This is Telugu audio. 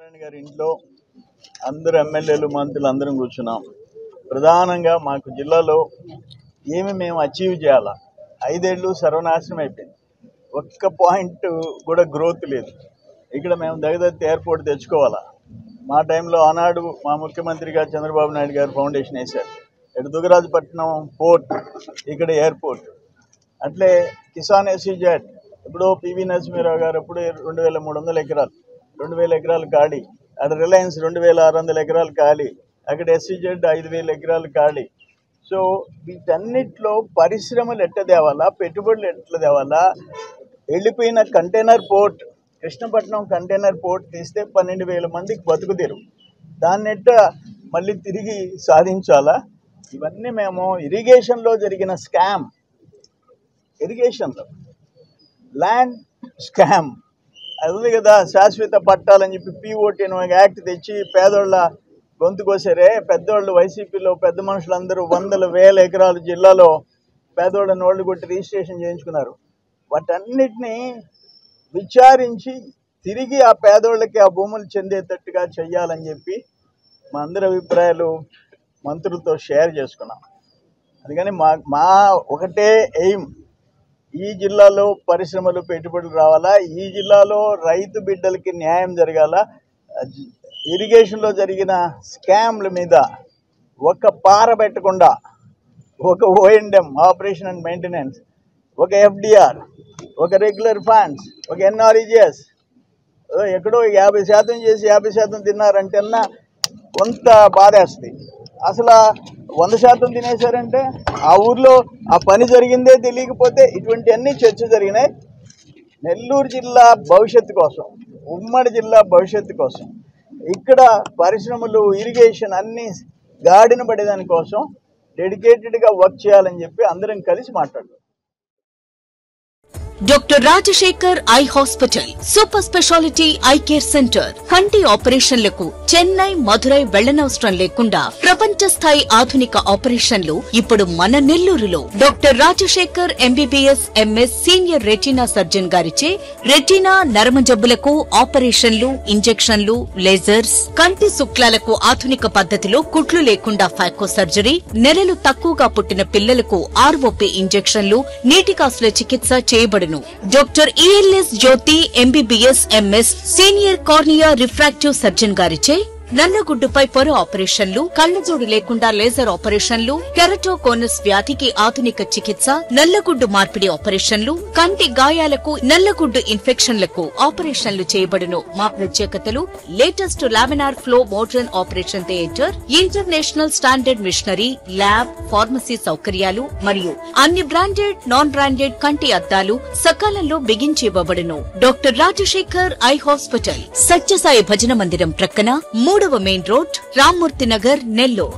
నారాయణ గారి ఇంట్లో అందరు ఎమ్మెల్యేలు మంత్రులు అందరం కూర్చున్నాం. ప్రధానంగా మాకు జిల్లాలో మేము అచీవ్ చేయాలా. 5 ఏళ్ళు సర్వనాశనం అయిపోయింది. ఒక్క పాయింట్ కూడా గ్రోత్ లేదు. ఇక్కడ మేము దగ్గర ఎయిర్పోర్ట్ తెచ్చుకోవాలా. మా టైంలో ఆనాడు మా ముఖ్యమంత్రిగా చంద్రబాబు నాయుడు గారు ఫౌండేషన్ వేశారు. ఇటు దుగ్గరాజపట్నం పోర్ట్, ఇక్కడ ఎయిర్పోర్ట్. అట్లే కిసాన్ SEZ ఇప్పుడు పివి నరసింహారావు గారు అప్పుడు 2300 ఎకరాలు, 2000 ఎకరాలు ఖాళీ. అక్కడ రిలయన్స్ 2600 ఎకరాలు ఖాళీ. అక్కడ SEZ 5000 ఎకరాలు ఖాళీ. సో వీటన్నిటిలో పరిశ్రమలు ఎట్లా తేవాలా, పెట్టుబడులు ఎట్లా తేవాలా. వెళ్ళిపోయిన container port, Krishnapatnam container port తీస్తే 12,000 మందికి బతుకుతీరు. దాన్ని ఎట్లా మళ్ళీ తిరిగి సాధించాలా. ఇవన్నీ మేము ఇరిగేషన్లో జరిగిన స్కామ్, ఇరిగేషన్లో ల్యాండ్ స్కామ్ అది ఉంది కదా, శాశ్వత పట్టాలని చెప్పి POT యాక్ట్ తెచ్చి పేదోళ్ళ గొంతు కోసారే. పెద్దోళ్ళు వైసీపీలో పెద్ద మనుషులందరూ 100,000 ఎకరాలు జిల్లాలో పేదోళ్ళ నోళ్ళు కొట్టి రిజిస్ట్రేషన్ చేయించుకున్నారు. వాటన్నిటినీ విచారించి తిరిగి ఆ పేదోళ్ళకి ఆ భూములు చెందేటట్టుగా చెయ్యాలని చెప్పి మా అందరి అభిప్రాయాలు మంత్రులతో షేర్ చేసుకున్నాం. అందుకని మా ఒకటే ఎయిమ్, ఈ జిల్లాలో పరిశ్రమలు పెట్టుబడులు రావాలా, ఈ జిల్లాలో రైతు బిడ్డలకి న్యాయం జరగాల. ఇరిగేషన్లో జరిగిన స్కామ్ల మీద ఒక పార పెట్టకుండా, ఒక O&M ఆపరేషన్ అండ్ మెయింటెనెన్స్, ఒక FDR, ఒక రెగ్యులర్ ఫండ్స్, ఒక NREGS ఎక్కడో 50% చేసి 50% తిన్నారంటేనా కొంత బాధేస్తుంది. అసలు 100% తినేశారంటే ఆ ఊర్లో ఆ పని జరిగిందే తెలియకపోతే ఇటువంటివన్నీ చర్చ జరిగినాయి. నెల్లూరు జిల్లా భవిష్యత్తు కోసం, ఉమ్మడి జిల్లా భవిష్యత్తు కోసం, ఇక్కడ పరిశ్రమలు ఇరిగేషన్ అన్నీ గాడిన పడేదాని కోసం డెడికేటెడ్గా వర్క్ చేయాలని చెప్పి అందరం కలిసి మాట్లాడుతాం. Doctor Rajasekhar eye hospital super speciality eye care centre. కంటి ఆపరేషన్లకు చెన్నై, మధురై వెళ్లనవసరం లేకుండా ప్రపంచ స్థాయి ఆధునిక ఆపరేషన్లు ఇప్పుడు మన నెల్లూరులో. Doctor Rajasekhar MBBS MS senior retina surgeon గారిచే రెటీనా నరమ జబ్బులకు ఆపరేషన్లు, ఇంజెక్షన్లు, లేజర్స్, కంటి శుక్లాలకు ఆధునిక పద్ధతిలో కుట్లు లేకుండా ఫాకో సర్జరీ, నెలలు తక్కువగా పుట్టిన పిల్లలకు ROP ఇంజెక్షన్లు, నీటి కాసుల చికిత్స చేయబడును. Doctor ELS Jyothi MBBS MS senior cornea refractive surgeon గారిచే నల్లగుడ్డుపై పొర ఆపరేషన్లు, కళ్లజోడు లేకుండా లేజర్ ఆపరేషన్లు, కెరటోకోనస్ వ్యాధికి ఆధునిక చికిత్స, నల్లగుడ్డు మార్పిడి ఆపరేషన్లు, కంటి గాయాలకు, నల్లగుడ్డు ఇన్ఫెక్షన్లకు ఆపరేషన్లు చేయబడును. మా ప్రత్యేకతలు: latest laminar flow modern operation theatre, international standard machinery, lab, pharmacy సౌకర్యాలు మరియు అన్ని బ్రాండెడ్, నాన్ బ్రాండెడ్ కంటి అద్దాలు సకాలంలో బిగించి ఇవ్వబడును. Doctor Rajasekhar eye hospital, Sathya Sai భజన మందిరం ప్రక్కన, 3వ మెయిన్ రోడ్, రామ్మూర్తి నగర్, నెల్లూరు.